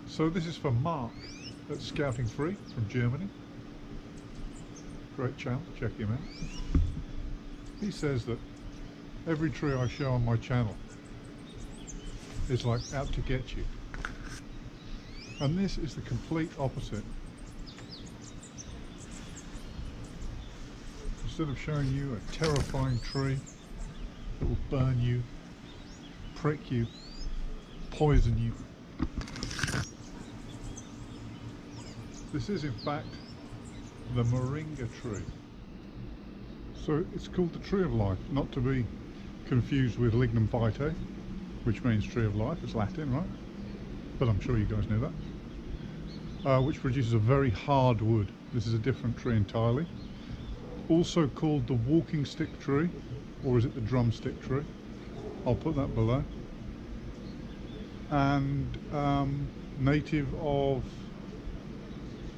So this is for Mark at Scouting Free from Germany. Great channel, check him out. He says that every tree I show on my channel is like out to get you. And this is the complete opposite. Instead of showing you a terrifying tree that will burn you, prick you, poison you, this is in fact the Morenga Tree. So it's called the Tree of Life, not to be confused with Lignum Vitae, which means Tree of Life. It's Latin, right? But I'm sure you guys know that. Which produces a very hard wood. This is a different tree entirely. Also called the Walking Stick Tree, or is it the Drumstick Tree? I'll put that below. And native of,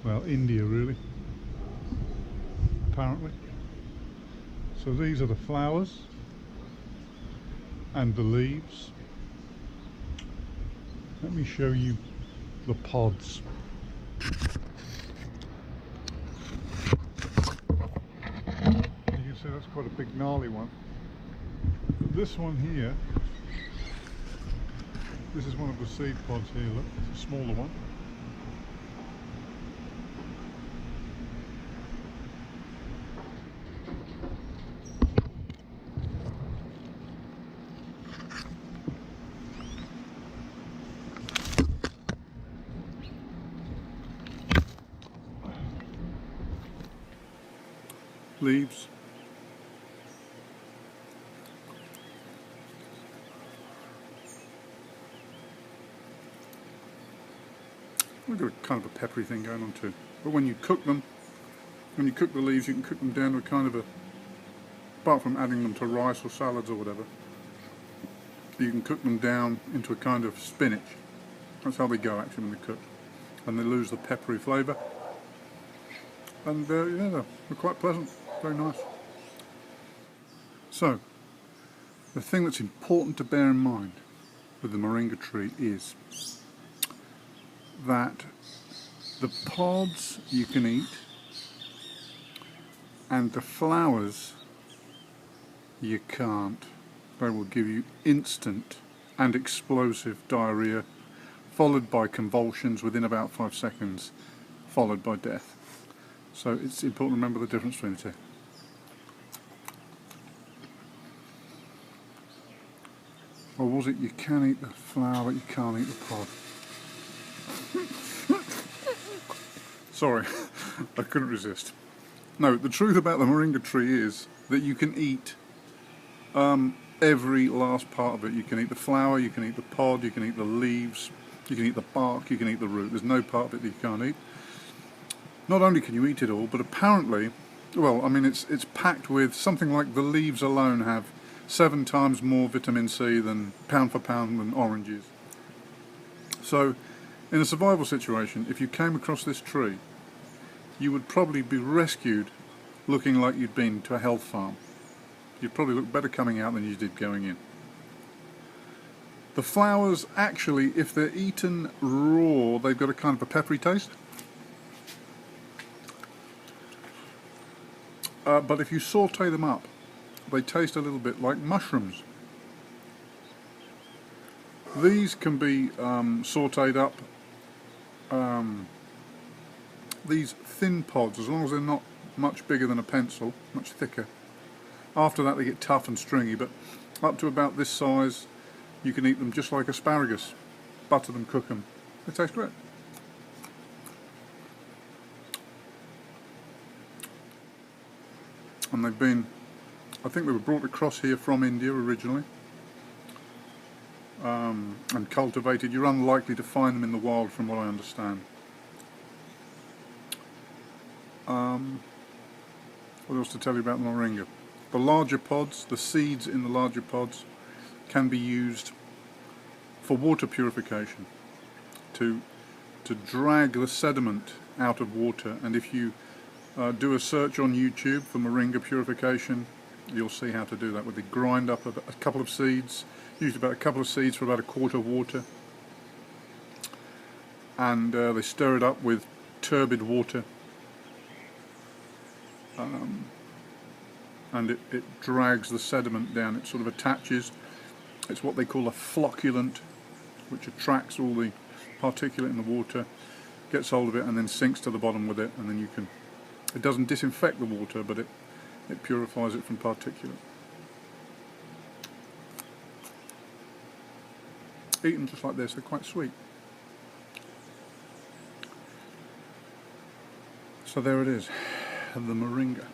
well, India really, apparently. So these are the flowers and the leaves. Let me show you the pods. You can see that's quite a big gnarly one. But this one here, this is one of the seed pods here, look, it's a smaller one. Leaves. We've got a kind of a peppery thing going on too. But when you cook them, when you cook the leaves, you can cook them down to a kind of a, apart from adding them to rice or salads or whatever, you can cook them down into a kind of spinach. That's how they go actually when they cook. And they lose the peppery flavour. And yeah, they're quite pleasant, very nice. So, the thing that's important to bear in mind with the Morenga tree is that the pods you can eat and the flowers you can't. They will give you instant and explosive diarrhea, followed by convulsions within about 5 seconds, followed by death. So it's important to remember the difference between the two. Or was it you can eat the flower, you can't eat the pod? Sorry, I couldn't resist. No, the truth about the Morenga tree is that you can eat every last part of it. You can eat the flower, you can eat the pod, you can eat the leaves, you can eat the bark, you can eat the root. There's no part of it that you can't eat. Not only can you eat it all, but apparently, well, I mean, it's packed with something like the leaves alone have 7 times more vitamin C than pound for pound than oranges. So, in a survival situation, if you came across this tree, you would probably be rescued looking like you'd been to a health farm. You'd probably look better coming out than you did going in. The flowers, actually, if they're eaten raw, they've got a kind of a peppery taste. But if you saute them up, they taste a little bit like mushrooms. These can be sauteed up, these thin pods, as long as they're not much bigger than a pencil, much thicker. After that they get tough and stringy, but up to about this size you can eat them just like asparagus. Butter them, cook them. They taste great. And they've been, I think they were brought across here from India originally and cultivated. You're unlikely to find them in the wild from what I understand. What else to tell you about the moringa? The larger pods, the seeds in the larger pods can be used for water purification, to drag the sediment out of water. And if you do a search on YouTube for moringa purification, you'll see how to do that. Where they grind up a couple of seeds, usually about a couple of seeds for about a quart of water, and they stir it up with turbid water, and it drags the sediment down. It sort of attaches. It's what they call a flocculant, which attracts all the particulate in the water, gets hold of it, and then sinks to the bottom with it. And then you can. It doesn't disinfect the water, but it purifies it from particulate. Eaten just like this, they're quite sweet. So there it is, the moringa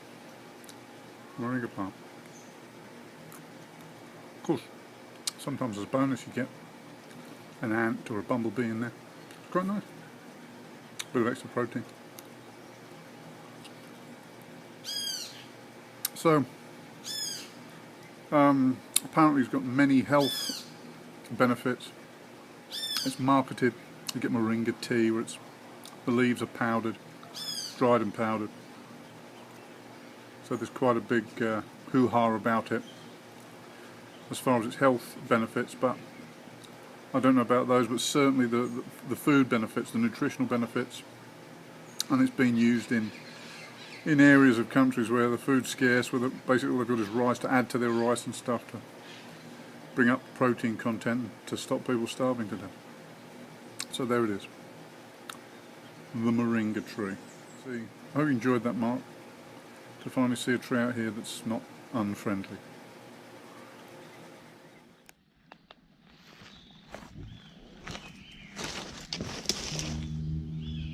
plant. Of course, sometimes as a bonus you get an ant or a bumblebee in there. It's quite nice. Bit of extra protein. So, apparently it's got many health benefits. It's marketed. You get moringa tea, where the leaves are powdered, dried and powdered. So there's quite a big hoo-ha about it as far as its health benefits, but I don't know about those, but certainly the food benefits, the nutritional benefits, and it's being used in areas of countries where the food's scarce, where basically all they've got is rice, to add to their rice and stuff, to bring up protein content, to stop people starving to death. So there it is, the moringa tree. See, I hope you enjoyed that, Mark, to finally see a tree out here that's not unfriendly.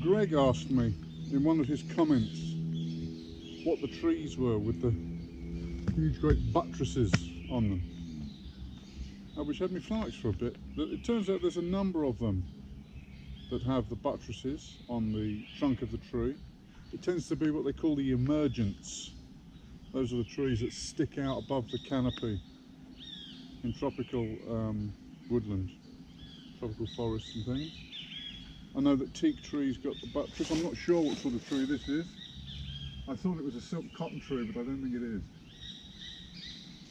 Greg asked me in one of his comments what the trees were with the huge great buttresses on them, which had me flummoxed for a bit. It turns out there's a number of them that have the buttresses on the trunk of the tree. It tends to be what they call the emergents. Those are the trees that stick out above the canopy in tropical woodland, tropical forests and things. I know that teak tree's got the buttress. I'm not sure what sort of tree this is. I thought it was a silk cotton tree, but I don't think it is.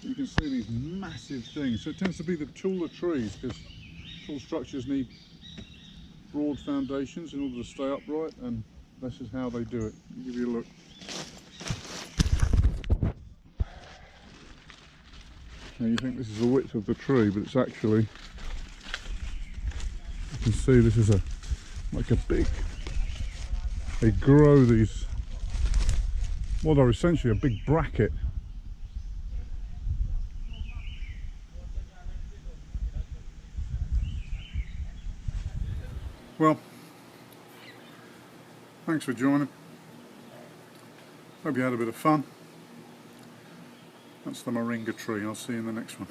You can see these massive things. So it tends to be the taller trees, because tall structures need broad foundations in order to stay upright, and this is how they do it. I'll give you a look. Now you think this is the width of the tree, but it's actually, you can see this is like a big, they grow these, what are essentially a big bracket. Well, thanks for joining. Hope you had a bit of fun. That's the moringa tree. I'll see you in the next one.